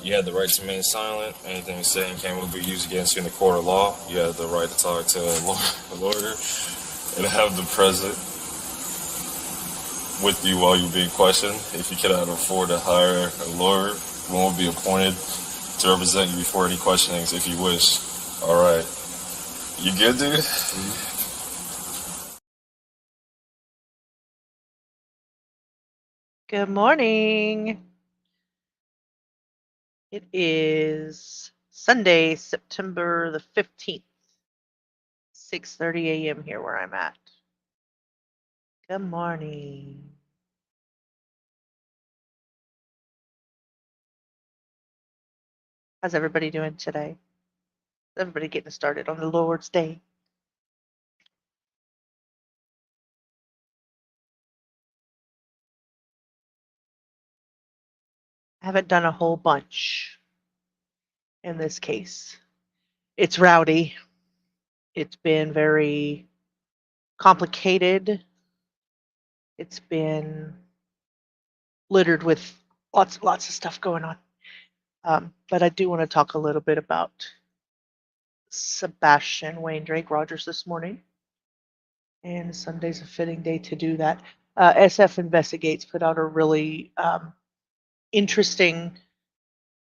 You have the right to remain silent. Anything you say and can will be used against you in the court of law. You have the right to talk to a lawyer and have the present with you while you're being questioned. If you cannot afford to hire a lawyer, one will be appointed to represent you before any questionings if you wish. All right. You good, dude? Good morning. It is Sunday, September the 15th, 6:30 a.m. here where I'm at. Good morning. How's everybody doing today? Everybody getting started on the Lord's Day. I haven't done a whole bunch in this case. It's rowdy. It's been very complicated. It's been littered with lots of stuff going on. But I do want to talk a little bit about Sebastian Wayne Drake Rogers this morning. And Sunday's a fitting day to do that. SF Investigates put out a really interesting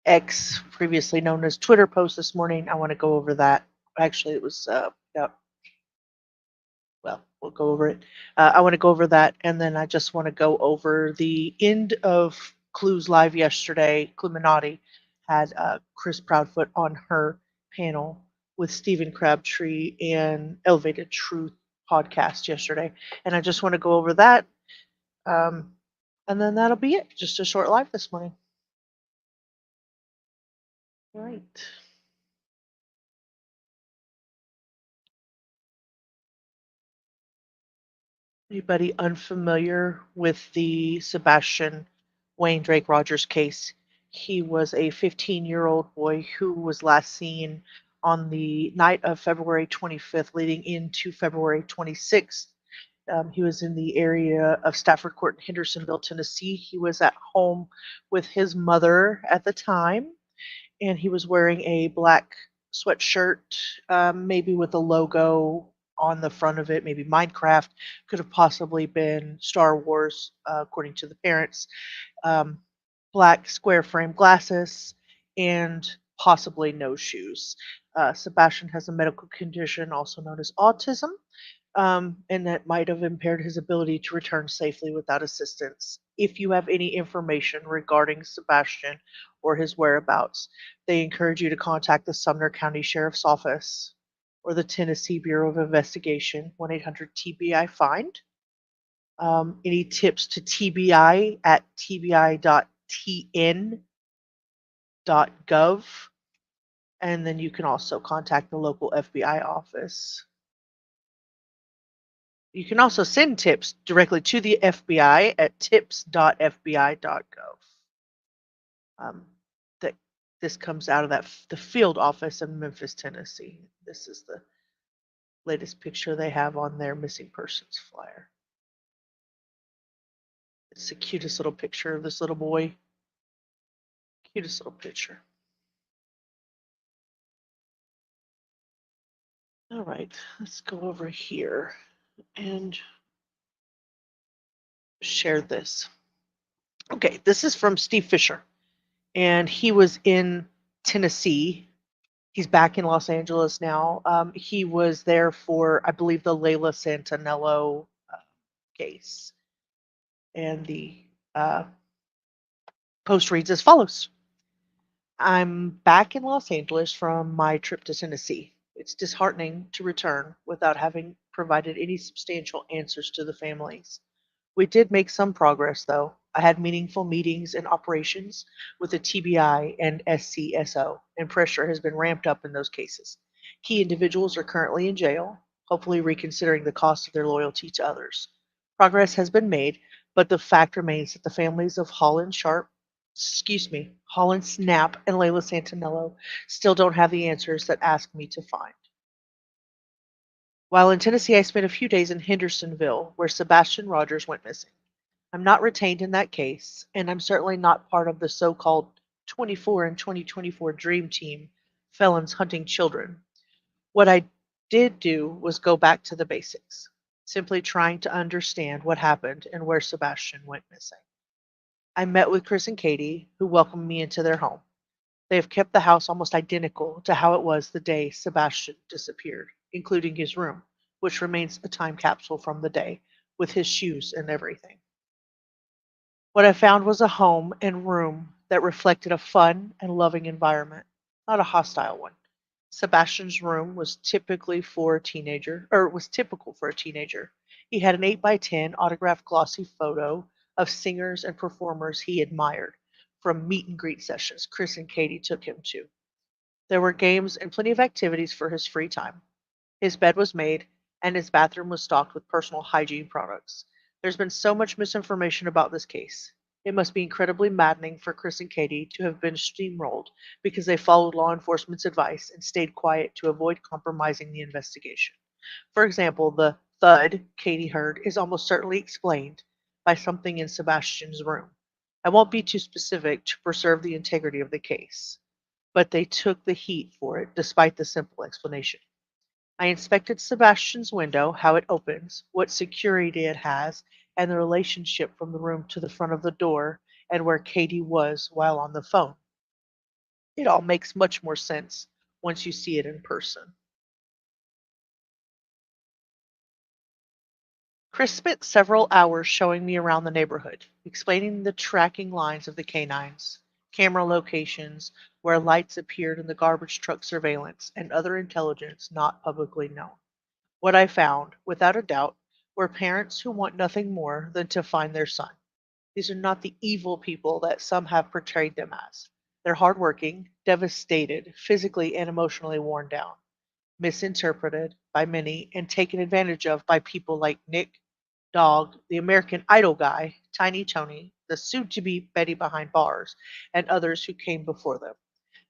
X, previously known as Twitter, post this morning. I want to go over that. Actually, it was, well, we'll go over it. I want to go over that, and then I just want to go over the end of Clues Live yesterday. Cluminati had Chris Proudfoot on her panel with Stephen Crabtree and Elevated Truth podcast yesterday, and I just want to go over that, and then that'll be it. Just a short live this morning. All right. Anybody unfamiliar with the Sebastian Wayne Drake Rogers case? He was a 15-year-old boy who was last seen on the night of February 25th, leading into February 26th. He was in the area of Stafford Court in Hendersonville, Tennessee. He was at home with his mother at the time, and he was wearing a black sweatshirt, maybe with a logo on the front of it, maybe Minecraft, could have possibly been Star Wars, according to the parents. Black square frame glasses, and possibly no shoes. Sebastian has a medical condition also known as autism, and that might have impaired his ability to return safely without assistance. If you have any information regarding Sebastian or his whereabouts, they encourage you to contact the Sumner County Sheriff's Office or the Tennessee Bureau of Investigation, 1-800-TBI-FIND. Any tips to TBI at tbi.tn.gov. And then you can also contact the local FBI office. You can also send tips directly to the FBI at tips.fbi.gov. This comes out of the field office in Memphis, Tennessee. This is the latest picture they have on their missing persons flyer. It's the cutest little picture of this little boy. Cutest little picture. All right, let's go over here and share this. Okay, this is from Steve Fisher, and he was in Tennessee. He's back in Los Angeles now. He was there for, I believe, the Layla Santanello case. And the post reads as follows. I'm back in Los Angeles from my trip to Tennessee. It's disheartening to return without having provided any substantial answers to the families. We did make some progress, though. I had meaningful meetings and operations with the TBI and SCSO, and pressure has been ramped up in those cases. Key individuals are currently in jail, hopefully reconsidering the cost of their loyalty to others. Progress has been made, but the fact remains that the families of Holland Snap and Layla Santinello still don't have the answers that ask me to find. While in Tennessee, I spent a few days in Hendersonville, where Sebastian Rogers went missing. I'm not retained in that case, and I'm certainly not part of the so-called 24 and 2024 Dream Team, felons hunting children. What I did do was go back to the basics, simply trying to understand what happened and where Sebastian went missing. I met with Chris and Katie, who welcomed me into their home. They have kept the house almost identical to how it was the day Sebastian disappeared, including his room, which remains a time capsule from the day, with his shoes and everything. What I found was a home and room that reflected a fun and loving environment, not a hostile one. Sebastian's room was typical for a teenager. He had an 8 by 10 autographed glossy photo of singers and performers he admired from meet and greet sessions Chris and Katie took him to. There were games and plenty of activities for his free time. His bed was made, and his bathroom was stocked with personal hygiene products. There's been so much misinformation about this case. It must be incredibly maddening for Chris and Katie to have been steamrolled because they followed law enforcement's advice and stayed quiet to avoid compromising the investigation. For example, the thud Katie heard is almost certainly explained by something in Sebastian's room. I won't be too specific to preserve the integrity of the case, but they took the heat for it despite the simple explanation. I inspected Sebastian's window, how it opens, what security it has, and the relationship from the room to the front of the door and where Katie was while on the phone. It all makes much more sense once you see it in person. Chris spent several hours showing me around the neighborhood, explaining the tracking lines of the canines, camera locations, where lights appeared in the garbage truck surveillance, and other intelligence not publicly known. What I found, without a doubt, were parents who want nothing more than to find their son. These are not the evil people that some have portrayed them as. They're hardworking, devastated, physically and emotionally worn down, misinterpreted by many, and taken advantage of by people like Nick, Dog, the American Idol guy, Tiny Tony, the soon to be Betty behind bars, and others who came before them.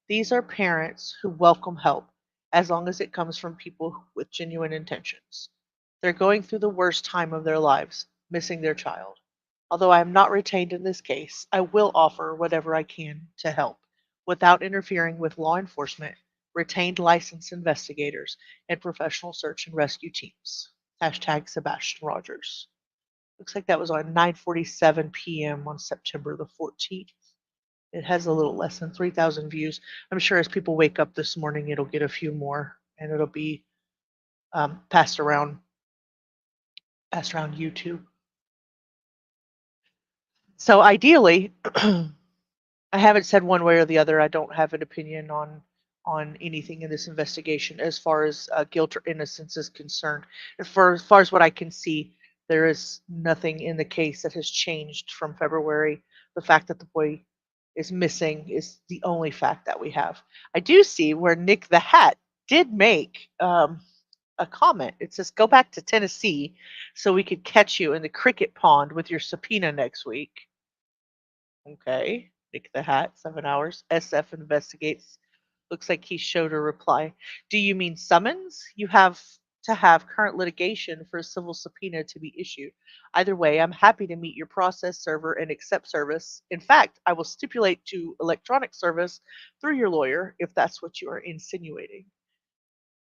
These are parents who welcome help as long as it comes from people with genuine intentions. They're going through the worst time of their lives, missing their child. Although I am not retained in this case, I will offer whatever I can to help without interfering with law enforcement, retained licensed investigators, and professional search and rescue teams. Hashtag Sebastian Rogers. Looks like that was on 9:47 p.m. on September the 14th. It has a little less than 3,000 views. I'm sure as people wake up this morning, it'll get a few more, and it'll be passed around YouTube. So ideally, I haven't said one way or the other. I don't have an opinion on anything in this investigation as far as guilt or innocence is concerned. As far as what I can see, there is nothing in the case that has changed from February. The fact that the boy is missing is the only fact that we have. I do see where Nick the Hat did make a comment. It says, "Go back to Tennessee so we could catch you in the cricket pond with your subpoena next week." Okay. Nick the Hat, 7 hours. SF investigates. Looks like he showed a reply. Do you mean summons? You have to have current litigation for a civil subpoena to be issued. Either way, I'm happy to meet your process server and accept service. In fact, I will stipulate to electronic service through your lawyer if that's what you are insinuating.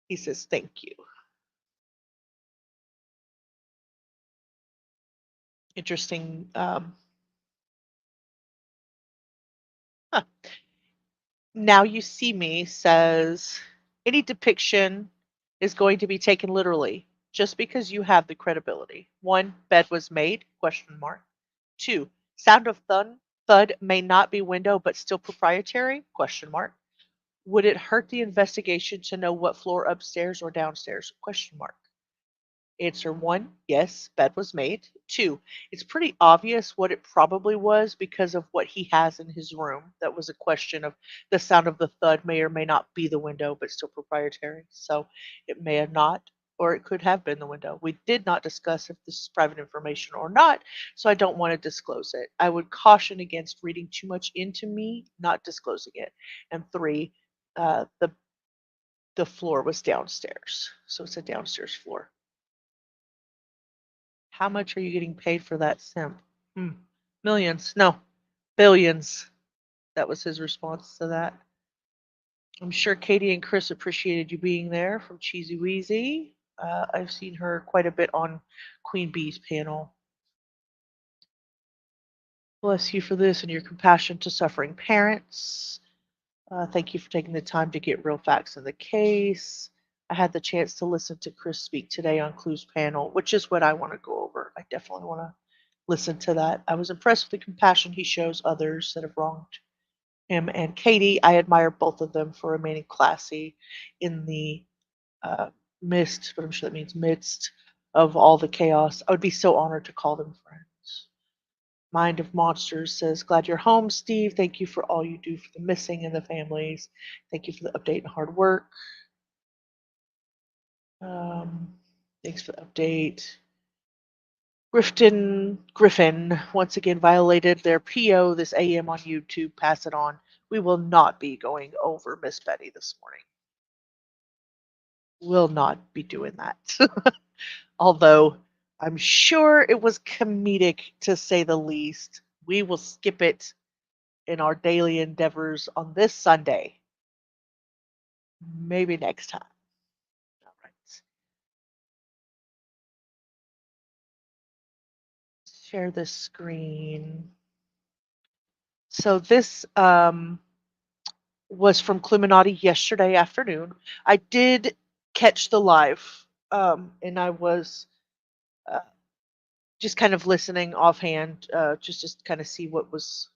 He says, thank you. Interesting. Huh. Now You See Me says any depiction is going to be taken literally just because you have the credibility. One, bed was made, question mark. Two, sound of thud may not be window but still proprietary, question mark. Would it hurt the investigation to know what floor upstairs or downstairs, question mark. Answer one, yes, bed was made. Two, it's pretty obvious what it probably was because of what he has in his room. That was a question of the sound of the thud may or may not be the window, but still proprietary. So it may have not, or it could have been the window. We did not discuss if this is private information or not, so I don't want to disclose it. I would caution against reading too much into me, not disclosing it. And three, the floor was downstairs, so it's a downstairs floor. How much are you getting paid for that simp? Millions. No, billions. That was his response to that. I'm sure Katie and Chris appreciated you being there from Cheesy Weezy. I've seen her quite a bit on Queen Bee's panel. Bless you for this and your compassion to suffering parents. Thank you for taking the time to get real facts in the case. I had the chance to listen to Chris speak today on Clue's panel, which is what I want to go over. I definitely want to listen to that. I was impressed with the compassion he shows others that have wronged him. And Katie, I admire both of them for remaining classy in the midst, but I'm sure that means midst of all the chaos. I would be so honored to call them friends. Mind of Monsters says, glad you're home, Steve. Thank you for all you do for the missing and the families. Thank you for the update and hard work. Thanks for the update. Griffin once again violated their PO this AM on YouTube. Pass it on. We will not be going over Miss Betty this morning. Will not be doing that. Although I'm sure it was comedic to say the least. We will skip it in our daily endeavors on this Sunday. Maybe next time. All right. Share this screen. So this was from Cluminati yesterday afternoon. I did catch the live, and I was uh, just kind of listening offhand, just kind of see what was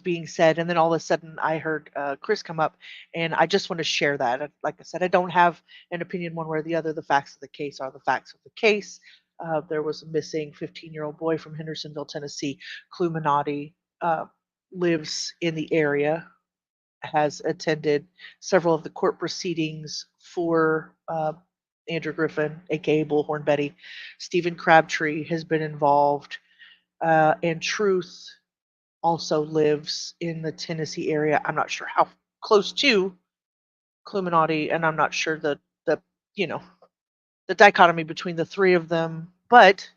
being said, and then all of a sudden I heard Chris come up, and I just want to share that. Like I said, I don't have an opinion one way or the other. The facts of the case are the facts of the case. There was a missing 15-year-old boy from Hendersonville, Tennessee. Cluminati lives in the area, has attended several of the court proceedings for Andrew Griffin, aka Bullhorn Betty. Stephen Crabtree has been involved, and Truth also lives in the Tennessee area. I'm not sure how close to Cluminati, and I'm not sure the you know the dichotomy between the three of them. But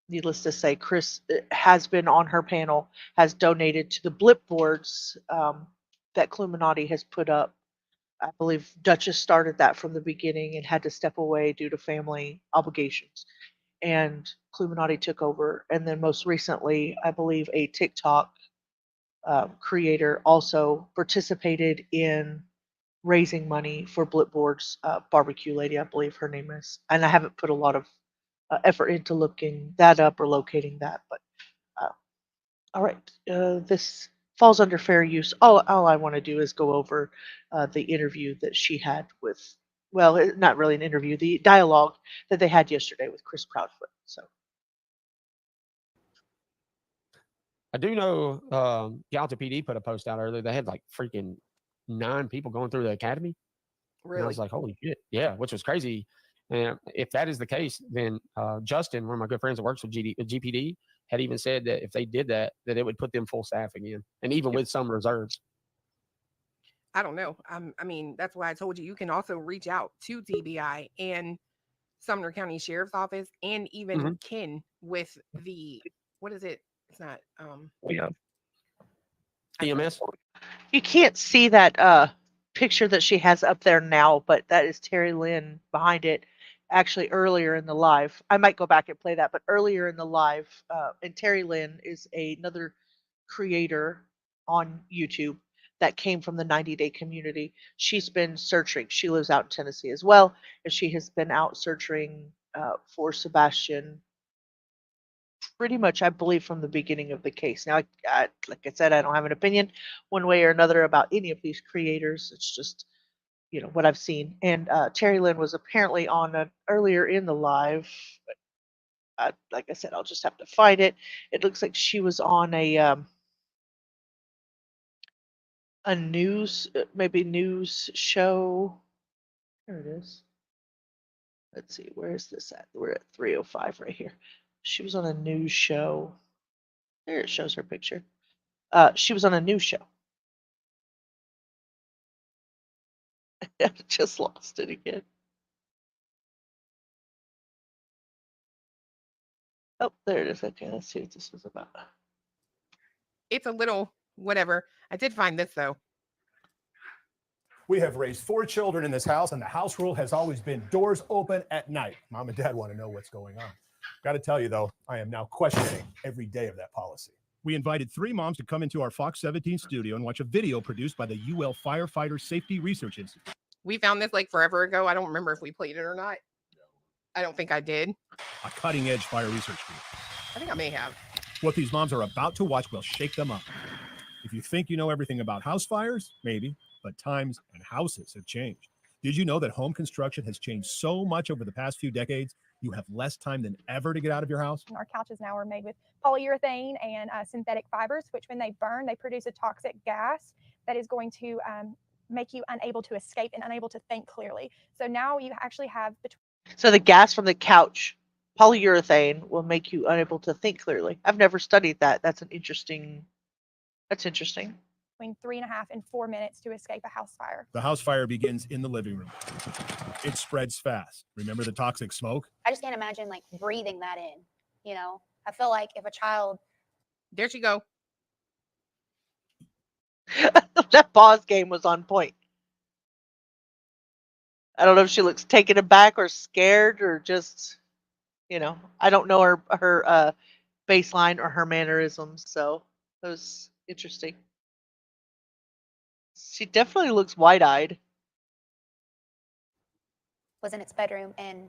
needless to say, Chris has been on her panel, has donated to the blip boards that Cluminati has put up. I believe Duchess started that from the beginning and had to step away due to family obligations. And Cluminati took over. And then most recently, I believe a TikTok creator also participated in raising money for Blipboard's barbecue lady, I believe her name is. And I haven't put a lot of effort into looking that up or locating that. But uh, all right, this falls under fair use. All I want to do is go over the interview that she had with, well, not really an interview, the dialogue that they had yesterday with Chris Proudfoot. So I do know Gallatin PD put a post out earlier. They had like freaking 9 people going through the academy. And I was Really? like, holy shit. Yeah, which was crazy. And if that is the case, then Justin, one of my good friends that works with GPD, had even said that if they did that, that it would put them full staff again, and even with some reserves. I don't know. I mean, that's why I told you you can also reach out to TBI and Sumner County Sheriff's Office and even Ken with the, what is it? It's not Yeah. I forget. EMS. you can't see that picture that she has up there now, but that is Terry Lynn behind it. Actually, earlier in the live, I might go back and play that, but earlier in the live, and Terry Lynn is another creator on YouTube that came from the 90-day community. She's been searching. She lives out in Tennessee as well, and she has been out searching for Sebastian pretty much, I believe, from the beginning of the case. Now, like I said, I don't have an opinion one way or another about any of these creators. It's just what I've seen. And Terry Lynn was apparently on earlier in the live. Like I said, I'll just have to find it. It looks like she was on a news, maybe news show. There it is. Let's see, where is this at? We're at 305 right here. She was on a news show. There it shows her picture. She was on a news show. I just lost it again. Oh, there it is. Okay, let's see what this was about. It's a little whatever. I did find this though. We have raised 4 children in this house, and the house rule has always been doors open at night. Mom and Dad want to know what's going on. Got to tell you, though, I am now questioning every day of that policy. We invited 3 moms to come into our Fox 17 studio and watch a video produced by the UL Firefighter Safety Research Institute. We found this like forever ago. I don't remember if we played it or not. I don't think I did. A cutting-edge fire research group. I think I may have. What these moms are about to watch will shake them up. If you think you know everything about house fires, maybe, but times and houses have changed. Did you know that home construction has changed so much over the past few decades? You have less time than ever to get out of your house. Our couches now are made with polyurethane and synthetic fibers, which when they burn, they produce a toxic gas that is going to make you unable to escape and unable to think clearly. So now you actually have So the gas from the couch, polyurethane, will make you unable to think clearly. I've never studied that. That's interesting. between 3.5 and 4 minutes to escape a house fire. The house fire begins in the living room. It spreads fast. Remember the toxic smoke? I just can't imagine like breathing that in. I feel like if a child. There she go. That pause game was on point. I don't know if she looks taken aback or scared or just, I don't know her baseline or her mannerisms, so it was interesting. She definitely looks wide-eyed. Was in its bedroom, and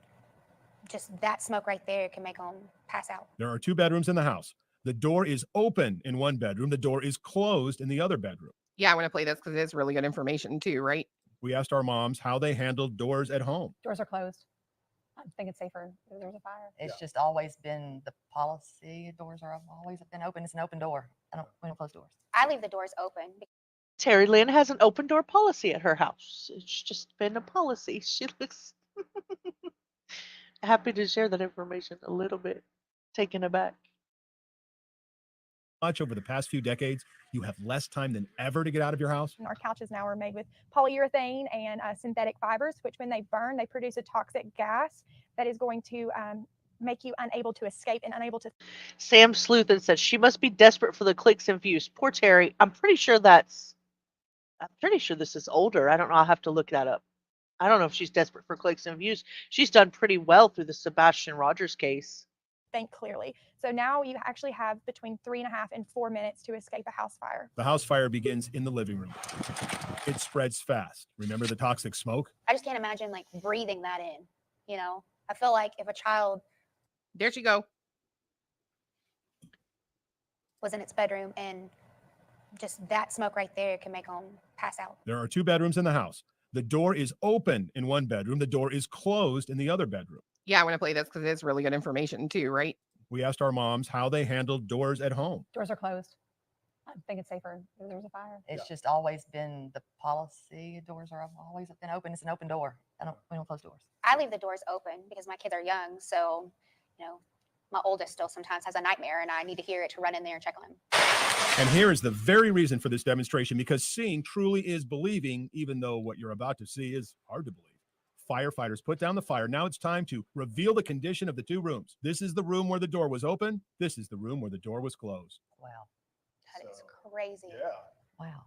just that smoke right there can make them pass out. There are 2 bedrooms in the house. The door is open in one bedroom. The door is closed in the other bedroom. Yeah, I want to play this because it's really good information too, right? We asked our moms how they handled doors at home. Doors are closed. I think it's safer if there's a fire. It's just always been the policy. Doors are always been open. It's an open door. We don't close doors. I leave the doors open. Terry Lynn has an open door policy at her house. It's just been a policy. She looks happy to share that information, a little bit taken aback. Much over the past few decades, you have less time than ever to get out of your house. Our couches now are made with polyurethane and synthetic fibers, which when they burn, they produce a toxic gas that is going to make you unable to escape and unable to. Sam Sleuthen said she must be desperate for the clicks and views. Poor Terry. I'm pretty sure this is older. I don't know. I'll have to look that up. I don't know if she's desperate for clicks and views. She's done pretty well through the Sebastian Rogers case. Think clearly. So now you actually have between 3.5 and 4 minutes to escape a house fire. The house fire begins in the living room. It spreads fast. Remember the toxic smoke? I just can't imagine like breathing that in. I feel like if a child. There she go. Was in its bedroom, and just that smoke right there can make them pass out. There are 2 bedrooms in the house. The door is open in one bedroom. The door is closed in the other bedroom. Yeah, I want to play this because it's really good information too, right? We asked our moms how they handled doors at home. Doors are closed. I think it's safer if there's a fire. It's just always been the policy. Doors are always been open. It's an open door. We don't close doors. I leave the doors open because my kids are young, so my oldest still sometimes has a nightmare, and I need to hear it to run in there and check on him. And here is the very reason for this demonstration, because seeing truly is believing, even though what you're about to see is hard to believe. Firefighters put down the fire. Now it's time to reveal the condition of the 2 rooms. This is the room where the door was open. This is the room where the door was closed. Wow. That is crazy. Wow.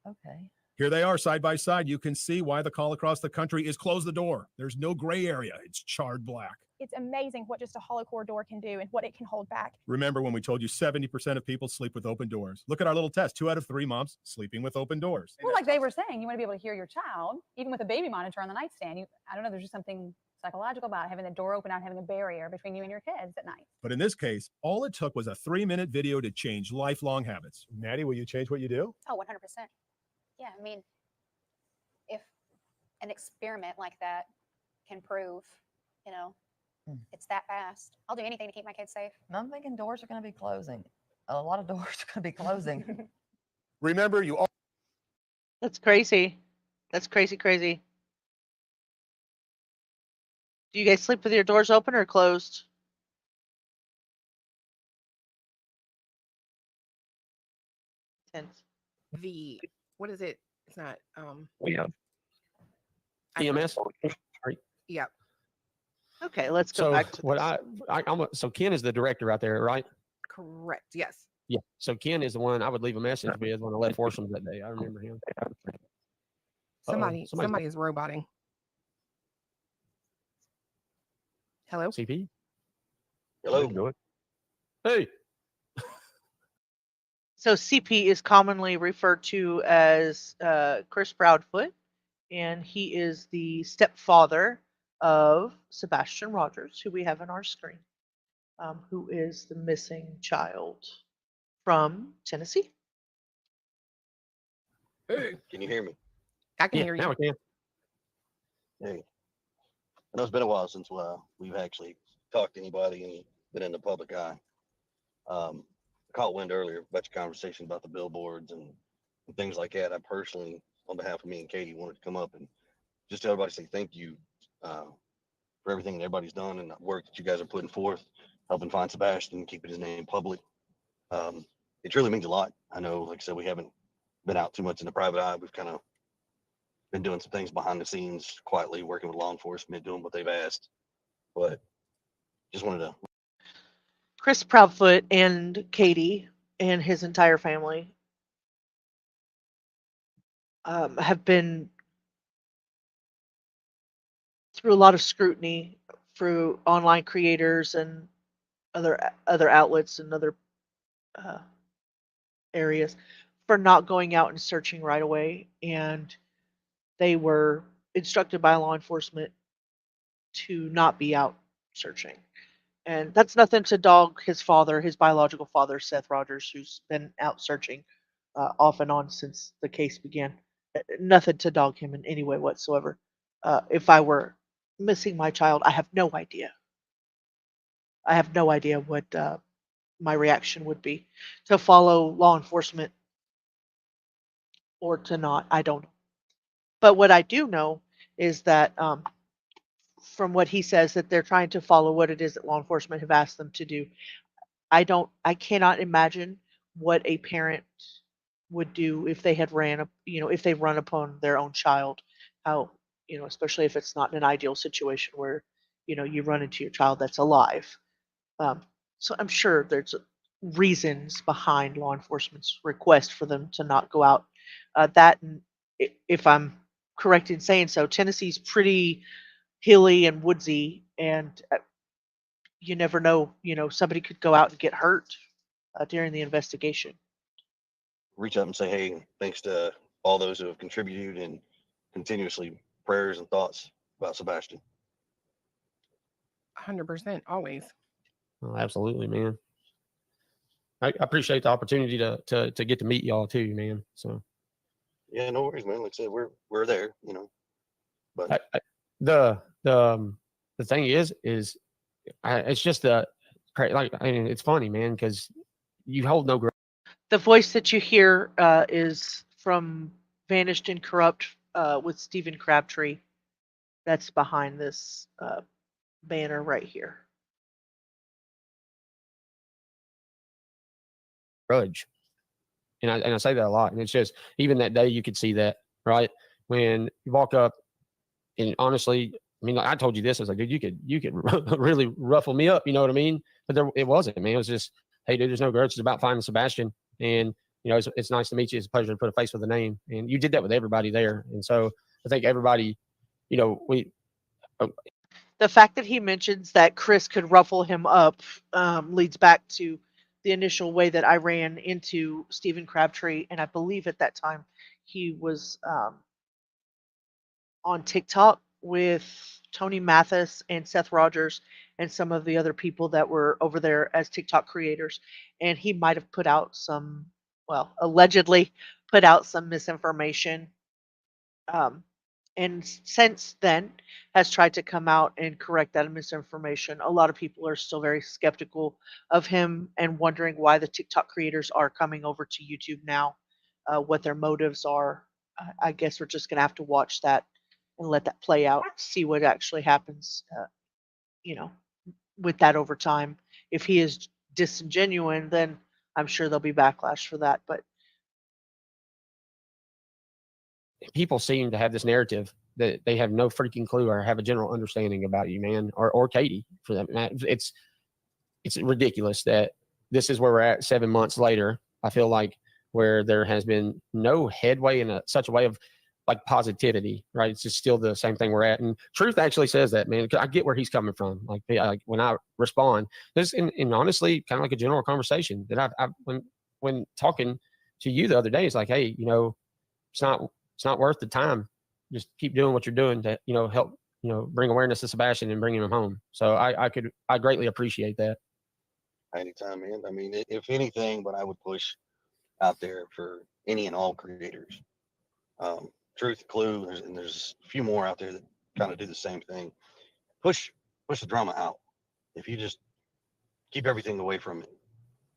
Okay. Here they are side by side. You can see why the call across the country is close the door. There's no gray area. It's charred black. It's amazing what just a hollow core door can do and what it can hold back. Remember when we told you 70% of people sleep with open doors? Look at our little test. 2 out of 3 moms sleeping with open doors. Well, like they were saying, you want to be able to hear your child, even with a baby monitor on the nightstand. I don't know, there's just something psychological about having the door open, not having a barrier between you and your kids at night. But in this case, all it took was a 3-minute video to change lifelong habits. Maddie, will you change what you do? Oh, 100%. Yeah, I mean, if an experiment like that can prove, you know, Hmm. it's that fast. I'll do anything to keep my kids safe. I'm thinking doors are going to be closing. A lot of doors are going to be closing. Remember, you all That's crazy. That's crazy, crazy. Do you guys sleep with your doors open or closed? Tense. The what is it? It's not We have I EMS. yeah. Okay, let's go So back to what this. so Ken is the director out there, right? Correct. Yes. Yeah. So Ken is the one I would leave a message with when I left Forsham that day. I remember him. Somebody somebody's- is roboting. Hello? CP. Hello. Go ahead. Hey. So CP is commonly referred to as Chris Proudfoot, and he is the stepfather of Sebastian Rogers, who we have on our screen, who is the missing child from Tennessee. Hey. Can you hear me? I can Yeah, hear now you. we can. Hey. I know it's been a while since we've actually talked to anybody and been in the public eye. I caught wind earlier about your conversation about the billboards and things like that. I personally, on behalf of me and Katie, wanted to come up and just tell everybody, say thank you for everything that everybody's done and the work that you guys are putting forth, helping find Sebastian, keeping his name public. It truly means a lot. I know, like I said, we haven't been out too much in the private eye. We've kind of been doing some things behind the scenes, quietly working with law enforcement, doing what they've asked. But just wanted to. Chris Proudfoot and Katie and his entire family have been through a lot of scrutiny through online creators and other outlets and other uh, areas for not going out and searching right away, and they were instructed by law enforcement to not be out searching. And that's nothing to dog his father, his biological father, Seth Rogers, who's been out searching off and on since the case began. Nothing to dog him in any way whatsoever. If I were missing my child, I have no idea. I have no idea what my reaction would be to follow law enforcement or to not. I don't know. But what I do know is that from what he says, that they're trying to follow what it is that law enforcement have asked them to do. I cannot imagine what a parent would do if they had if they run upon their own child, how, especially if it's not an ideal situation where, you run into your child that's alive. Um, so I'm sure there's reasons behind law enforcement's request for them to not go out. That, and if I'm correct in saying so, Tennessee's pretty hilly and woodsy, and you never know, somebody could go out and get hurt during the investigation. Reach out and say, hey, thanks to all those who have contributed and continuously prayers and thoughts about Sebastian. 100% always. Oh, absolutely, man. I appreciate the opportunity to get to meet y'all too, man. So Yeah, no worries, man. Like I said, we're there, but the thing is it's just it's funny, man, because you hold no grudge. The voice that you hear is from Vanished and Corrupt with Stephen Crabtree. That's behind this banner right here. grudge. And I say that a lot. And it's just, even that day you could see that, right? When you walk up, and honestly, I mean, like I told you this, I was like, dude, you could really ruffle me up, you know what I mean? But it wasn't, man. It was just, hey, dude, there's no grudge. It's about finding Sebastian. And, it's nice to meet you. It's a pleasure to put a face with a name. And you did that with everybody there. And so I think everybody, The fact that he mentions that Chris could ruffle him up leads back to the initial way that I ran into Stephen Crabtree. And I believe at that time he was on TikTok with Tony Mathis and Seth Rogers and some of the other people that were over there as TikTok creators. And he might have put out allegedly put out some misinformation and since then has tried to come out and correct that misinformation. A lot of people are still very skeptical of him and wondering why the TikTok creators are coming over to YouTube now, what their motives are. I guess we're just going to have to watch that and let that play out, see what actually happens, you know, with that over time. If he is disingenuine, then I'm sure there'll be backlash for that. But people seem to have this narrative that they have no freaking clue or have a general understanding about you, man, or Katie for that matter. It's ridiculous that this is where we're at 7 months later. I feel like where there has been no headway in such a way of like positivity, right? It's just still the same thing we're at. And Truth actually says that, man. I get where he's coming from. Like when I respond, this in honestly kind of like a general conversation that I've when talking to you the other day, it's like, hey, it's not worth the time. Just keep doing what you're doing to, help, bring awareness to Sebastian and bring him home. So I greatly appreciate that. Anytime, man. I mean, if anything, what I would push out there for any and all creators, Truth, Clue, there's a few more out there that kind of do the same thing. Push the drama out. If you just keep everything away from it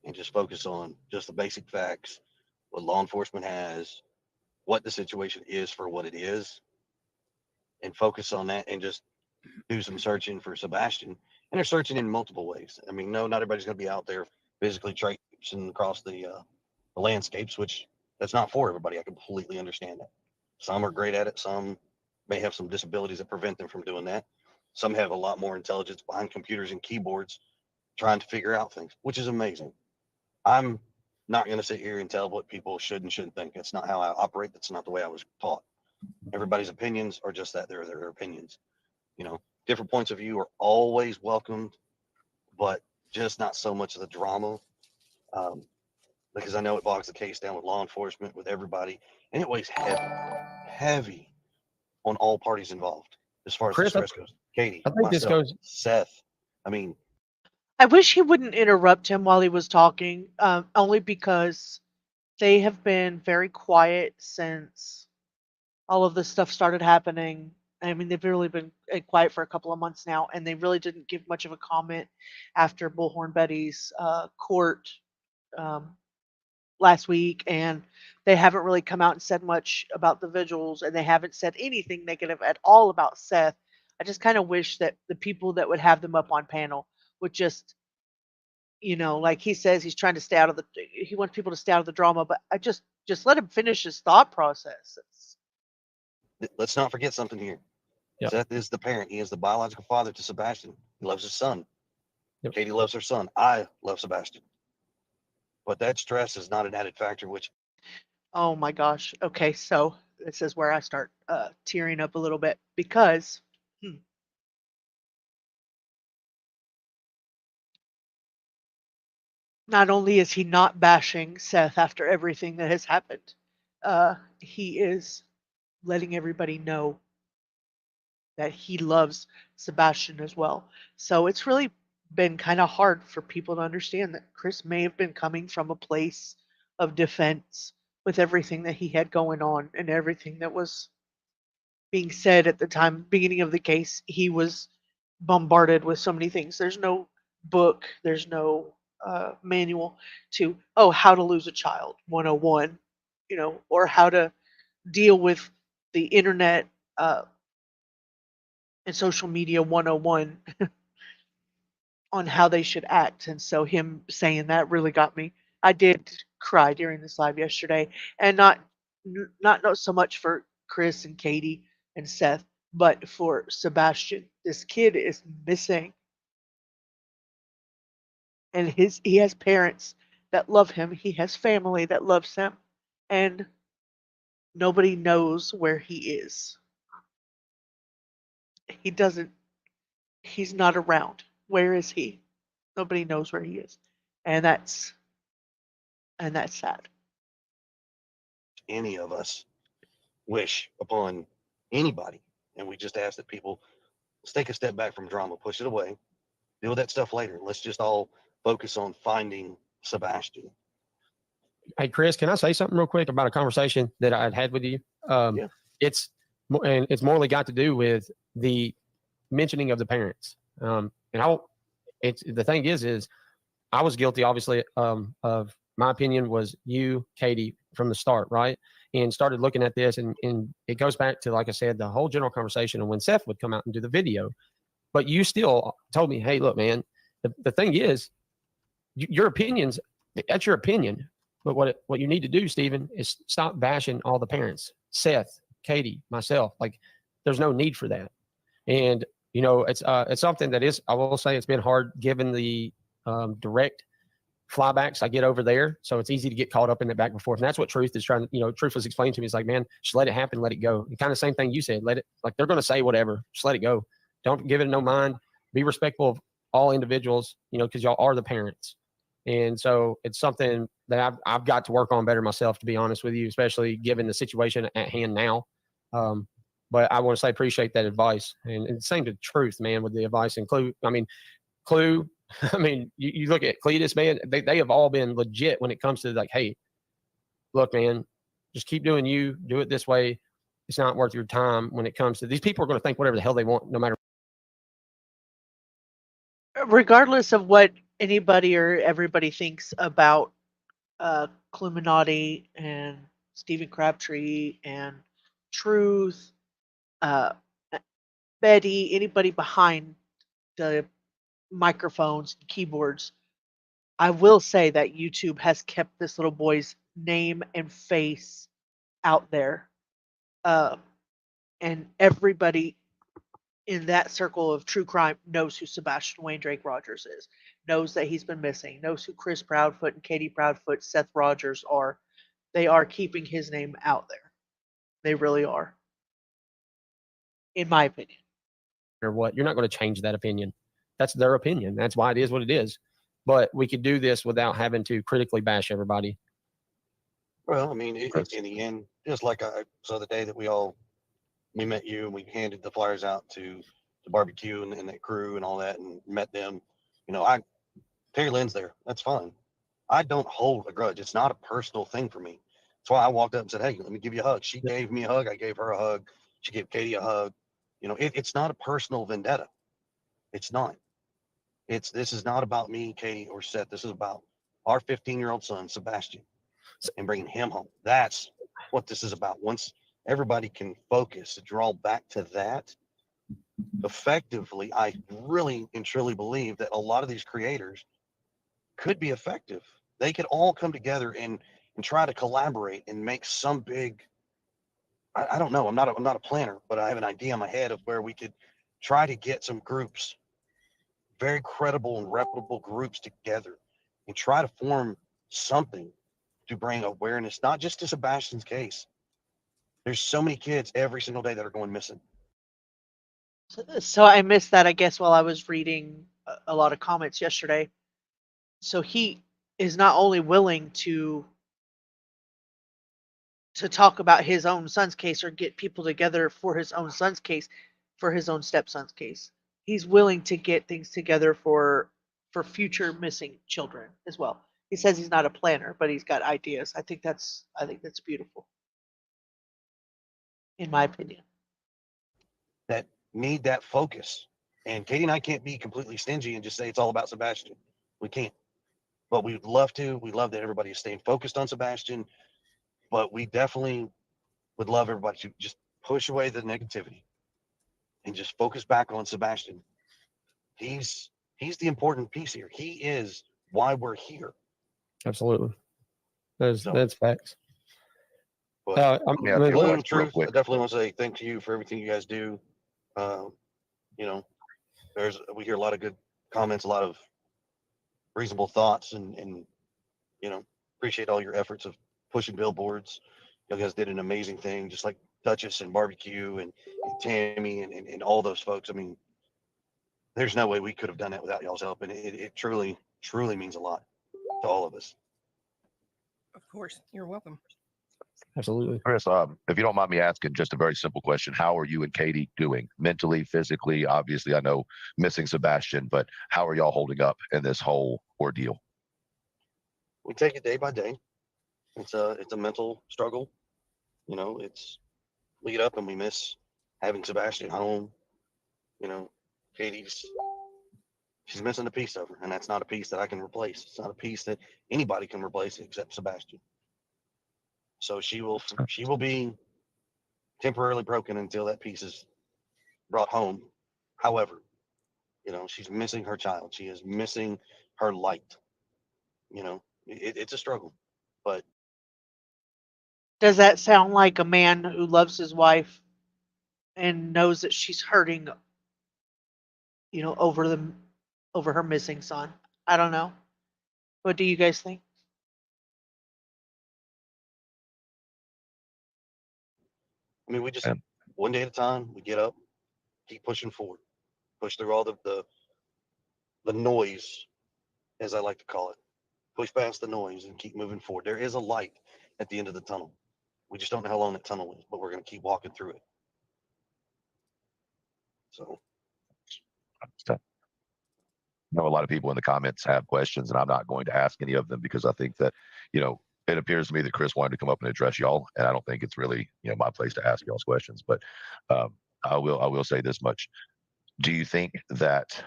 and just focus on just the basic facts, what law enforcement has, what the situation is for what it is, and focus on that and just do some searching for Sebastian. And they're searching in multiple ways. I mean, no, not everybody's going to be out there physically traipsing across the landscapes, which that's not for everybody. I completely understand that. Some are great at it. Some may have some disabilities that prevent them from doing that. Some have a lot more intelligence behind computers and keyboards trying to figure out things, which is amazing. I'm not going to sit here and tell what people should and shouldn't think. That's not how I operate. That's not the way I was taught. Everybody's opinions are just that. They're their opinions. Different points of view are always welcomed, but just not so much of the drama. Because I know it bogs the case down with law enforcement, with everybody, and it weighs heavy on all parties involved as far as Chris, the stress goes. Katie, I think this myself, goes. Seth. I mean, I wish he wouldn't interrupt him while he was talking, only because they have been very quiet since all of this stuff started happening. I mean, they've really been quiet for a couple of months now, and they really didn't give much of a comment after Bullhorn Betty's court last week, and they haven't really come out and said much about the vigils, and they haven't said anything negative at all about Seth. I just kind of wish that the people that would have them up on panel would just, like he says, he's trying to stay out of he wants people to stay out of the drama, but I just let him finish his thought process. let's not forget something here. Yep. Seth is the parent. He is the biological father to Sebastian. He loves his son. Yep. Katie loves her son. I love Sebastian. But that stress is not an added factor, which. Oh my gosh. Okay, so this is where I start tearing up a little bit because not only is he not bashing Seth after everything that has happened, he is letting everybody know that he loves Sebastian as well. So it's really been kind of hard for people to understand that Chris may have been coming from a place of defense with everything that he had going on and everything that was being said at the time, beginning of the case. He was bombarded with so many things. There's no book, there's no manual to, how to lose a child 101, or how to deal with the internet and social media 101 on how they should act. And so him saying that really got me. I did cry during this live yesterday, and not so much for Chris and Katie and Seth, but for Sebastian. This kid is missing, and he has parents that love him. He has family that loves him, and nobody knows where he is. He's not around. Where is he? Nobody knows where he is. And that's sad. Any of us wish upon anybody. And we just ask that people, let's take a step back from drama, push it away, deal with that stuff later. Let's just all focus on finding Sebastian. Hey, Chris, can I say something real quick about a conversation that I had with you? Yeah. It's and it's morally got to do with the mentioning of the parents. And it's the thing is I was guilty, obviously, of my opinion was you, Katie, from the start, right? And started looking at this, and it goes back to, like I said, the whole general conversation of when Seth would come out and do the video. But you still told me, hey, look, man, the thing is, your opinions, that's your opinion. But what you need to do, Stephen, is stop bashing all the parents. Seth, Katie, myself. Like, there's no need for that. And, you know, it's something that is, I will say, it's been hard given the direct flybacks I get over there. So it's easy to get caught up in it back and forth. And that's what Truth is trying to, Truth was explaining to me. It's like, man, just let it happen, let it go. And kind of same thing you said, let it, like, they're going to say whatever, just let it go. Don't give it no mind. Be respectful of all individuals, because y'all are the parents. And so it's something that I've got to work on better myself, to be honest with you, especially given the situation at hand now. But I want to say appreciate that advice. And same to Truth, man, with the advice and Clue. Clue, you look at Cletus, man, they have all been legit when it comes to, like, hey, look, man, just keep doing you. Do it this way. It's not worth your time when it comes to these people are going to think whatever the hell they want, no matter. Regardless of what anybody or everybody thinks about Cluminati and Stephen Crabtree and Truth, Betty, anybody behind the microphones and keyboards, I will say that YouTube has kept this little boy's name and face out there. And everybody in that circle of true crime knows who Sebastian Wayne Drake Rogers is, knows that he's been missing, knows who Chris Proudfoot and Katie Proudfoot, Seth Rogers are. They are keeping his name out there. They really are. In my opinion. Or what? You're not going to change that opinion. That's their opinion. That's why it is what it is. But we could do this without having to critically bash everybody. Well, I mean, in the end, just like so the day that we met you and we handed the flyers out to the barbecue and that crew and all that and met them, Terry Lynn's there. That's fine. I don't hold a grudge. It's not a personal thing for me. That's why I walked up and said, hey, let me give you a hug. She gave me a hug. I gave her a hug. She gave Katie a hug. It's not a personal vendetta. It's not. This is not about me, Katie, or Seth. This is about our 15-year-old son, Sebastian, and bringing him home. That's what this is about. Once everybody can focus, draw back to that effectively, I really and truly believe that a lot of these creators could be effective. They could all come together and try to collaborate and make some big, I don't know. I'm not a planner, but I have an idea in my head of where we could try to get some groups, very credible and reputable groups together and try to form something to bring awareness, not just to Sebastian's case. There's so many kids every single day that are going missing. So I missed that, I guess, while I was reading a lot of comments yesterday. So he is not only willing to talk about his own son's case or get people together for his own son's case, for his own stepson's case. He's willing to get things together for future missing children as well. He says he's not a planner, but he's got ideas. I think that's beautiful, in my opinion. That need that focus. And Katie and I can't be completely stingy and just say it's all about Sebastian. We can't. But we'd love to. We love that everybody is staying focused on Sebastian. But we definitely would love everybody to just push away the negativity and just focus back on Sebastian. He's the important piece here. He is why we're here. Absolutely. That's facts. But Truth, I definitely want to say thank you for everything you guys do. We hear a lot of good comments, a lot of reasonable thoughts, and appreciate all your efforts of pushing billboards. You guys did an amazing thing, just like Duchess and Barbecue and Tammy and all those folks. I mean, there's no way we could have done that without y'all's help, and it truly, truly means a lot to all of us. Of course, you're welcome. Absolutely. Chris, if you don't mind me asking just a very simple question, how are you and Katie doing mentally, physically? Obviously, I know missing Sebastian, but how are y'all holding up in this whole ordeal? We take it day by day. It's a mental struggle. It's lead up and we miss having Sebastian home, you know, Katie's she's missing a piece of her, and that's not a piece that I can replace. It's not a piece that anybody can replace except Sebastian. So she will be temporarily broken until that piece is brought home. However, you know, she's missing her child. She is missing her light. You know, it's a struggle, but Does that sound like a man who loves his wife and knows that she's hurting, over her missing son? I don't know. What do you guys think? I mean, we just And one day at a time. We get up, keep pushing forward, push through all the noise, as I like to call it. Push past the noise and keep moving forward. There is a light at the end of the tunnel. We just don't know how long that tunnel is, but we're going to keep walking through it. So, I know a lot of people in the comments have questions, and I'm not going to ask any of them because I think that, you know, it appears to me that Chris wanted to come up and address y'all, and I don't think it's really, you know, my place to ask y'all's questions. But I will say this much: do you think that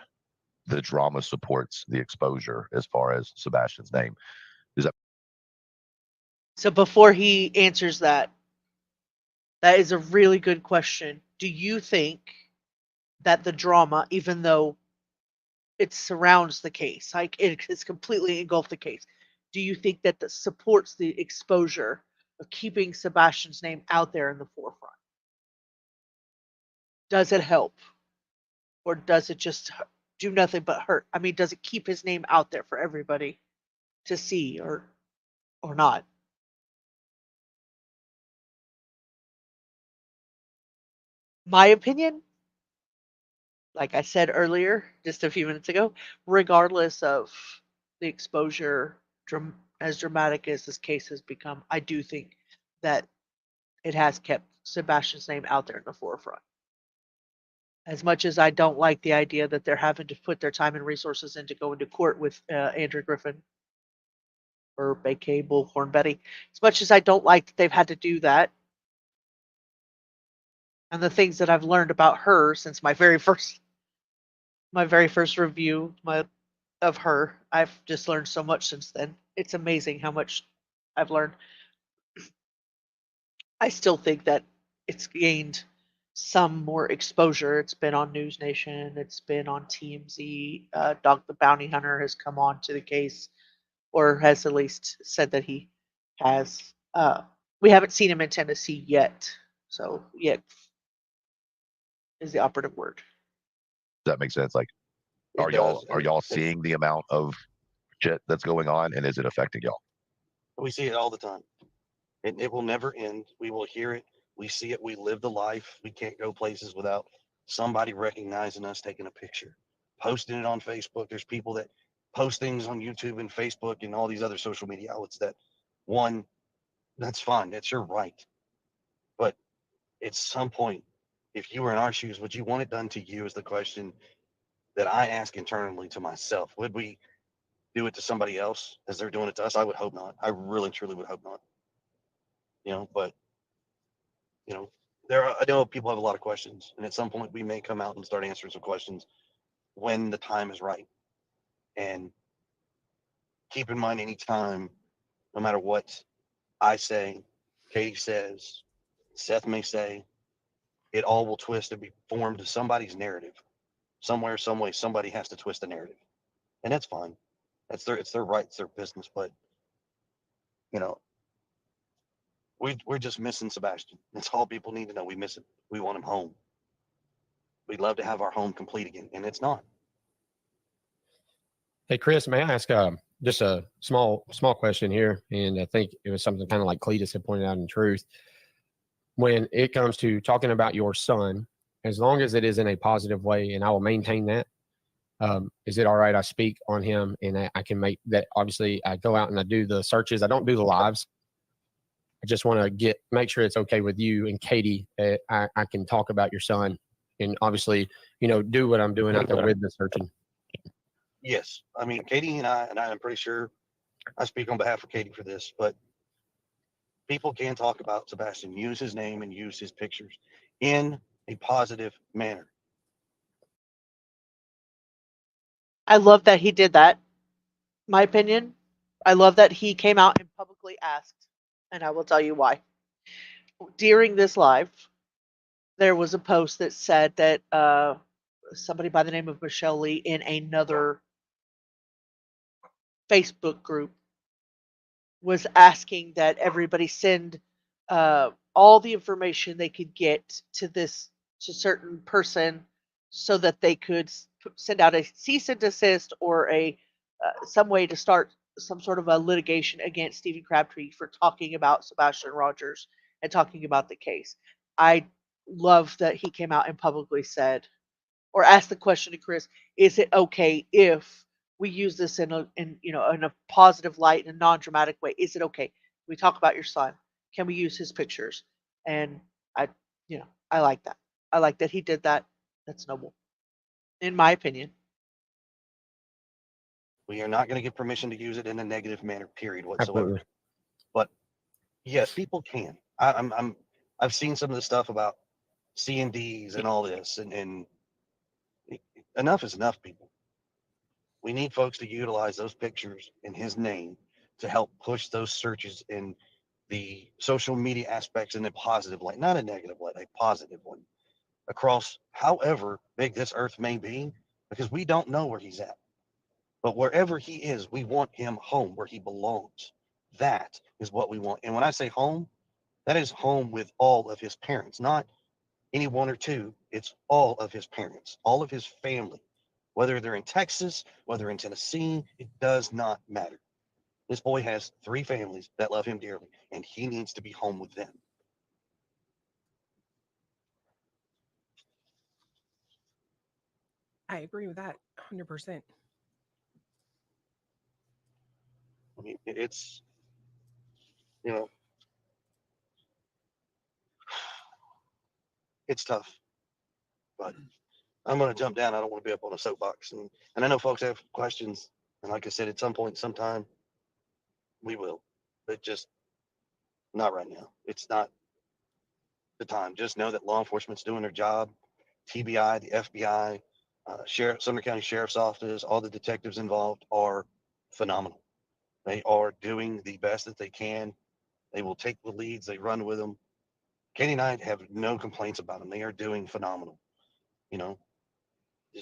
the drama supports the exposure as far as Sebastian's name? Is that So before he answers that is a really good question. Do you think that the drama, even though it surrounds the case, like it has completely engulfed the case, do you think that that supports the exposure of keeping Sebastian's name out there in the forefront? Does it help? Or does it just do nothing but hurt? I mean, does it keep his name out there for everybody to see or not? My opinion, like I said earlier, just a few minutes ago, regardless of the exposure, as dramatic as this case has become, I do think that it has kept Sebastian's name out there in the forefront. As much as I don't like the idea that they're having to put their time and resources into going to court with Andrew Griffin or Bakay Bullhorn Betty, as much as I don't like that they've had to do that, and the things that I've learned about her since my very first review of her, I've just learned so much since then. It's amazing how much I've learned. I still think that it's gained some more exposure. It's been on News Nation. It's been on TMZ. Dog the Bounty Hunter has come on to the case, or has at least said that he has. We haven't seen him in Tennessee yet. So yet is the operative word. does that make sense? Like, it are y'all does. are y'all seeing the amount of shit that's going on, and is it affecting y'all? We see it all the time. It will never end. We will hear it. We see it. We live the life. We can't go places without somebody recognizing us, taking a picture, posting it on Facebook. There's people that post things on YouTube and Facebook and all these other social media outlets that, one, that's fine. That's your right. But at some point, if you were in our shoes, would you want it done to you is the question that I ask internally to myself. Would we do it to somebody else as they're doing it to us? I would hope not. I really, truly would hope not. You know, but you know, I know people have a lot of questions, and at some point we may come out and start answering some questions when the time is right. And keep in mind, anytime, no matter what I say, Katie says, Seth may say, it all will twist and be formed to somebody's narrative. Somewhere, some way, somebody has to twist the narrative, and that's fine. It's their right, it's their business. But you know, we're just missing Sebastian. That's all people need to know. We miss him. We want him home. We'd love to have our home complete again, and it's not. Hey, Chris, may I ask just a small question here? And I think it was something kind of like Cletus had pointed out in truth. When it comes to talking about your son, as long as it is in a positive way, and I will maintain that, is it all right? I speak on him, and I can make that. Obviously, I go out and I do the searches. I don't do the lives. I just want to make sure it's okay with you and Katie. I can talk about your son, and obviously, do what I'm doing out there with the searching. Yes, I mean Katie and I'm pretty sure I speak on behalf of Katie for this, but people can talk about Sebastian, use his name and use his pictures in a positive manner. I love that he did that. My opinion, I love that he came out and publicly asked, and I will tell you why. During this live, there was a post that said that somebody by the name of Michelle Lee in another Facebook group was asking that everybody send all the information they could get to certain person so that they could send out a cease and desist or a some way to start some sort of a litigation against Stephen Crabtree for talking about Sebastian Rogers and talking about the case. I love that he came out and publicly said or asked the question to Chris, is it okay if we use this in a positive light, in a non-dramatic way? Is it okay? We talk about your son. Can we use his pictures? And I like that. I like that he did that. That's noble, in my opinion. We are not going to give permission to use it in a negative manner, period, whatsoever. Absolutely. But yes, people can. I've seen some of the stuff about C&Ds and all this, and enough is enough, people. We need folks to utilize those pictures in his name to help push those searches in the social media aspects in a positive light, not a negative light, a positive one, across however big this earth may be, because we don't know where he's at. But wherever he is, we want him home where he belongs. That is what we want. And when I say home, that is home with all of his parents, not any one or two. It's all of his parents, all of his family, whether they're in Texas, whether in Tennessee, it does not matter. This boy has 3 families that love him dearly, and he needs to be home with them. I agree with that 100%. I mean, it's, you know, it's tough, but I'm going to jump down. I don't want to be up on a soapbox. And I know folks have questions. And like I said, at some point, sometime, we will. But just not right now. It's not the time. Just know that law enforcement's doing their job. TBI, the FBI, Sumner County Sheriff's Office, all the detectives involved are phenomenal. They are doing the best that they can. They will take the leads. They run with them. Katie and I have no complaints about them. They are doing phenomenal. You know,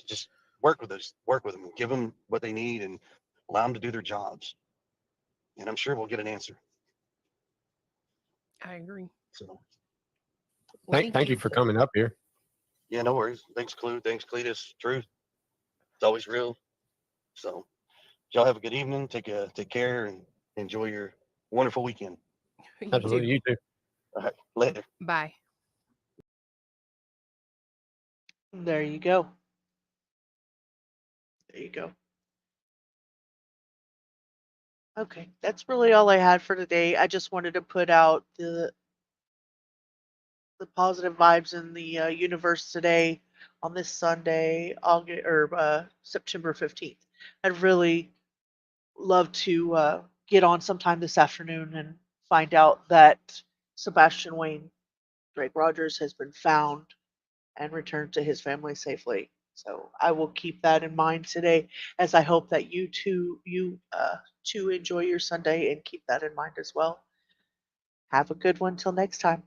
just work with them, give them what they need, and allow them to do their jobs. And I'm sure we'll get an answer. I agree. So, Well, Thank you for coming up here. yeah, no worries. Thanks, Clue. Thanks, Cletus. Truth. It's always real. So, y'all have a good evening. Take care and enjoy your wonderful weekend. Absolutely, you too. All right, later. Bye. There you go. There you go. Okay, that's really all I had for today. I just wanted to put out the positive vibes in the universe today on this Sunday, September 15th. I'd really love to get on sometime this afternoon and find out that Sebastian Wayne Drake Rogers has been found and returned to his family safely. So I will keep that in mind today, as I hope that you too enjoy your Sunday and keep that in mind as well. Have a good one till next time.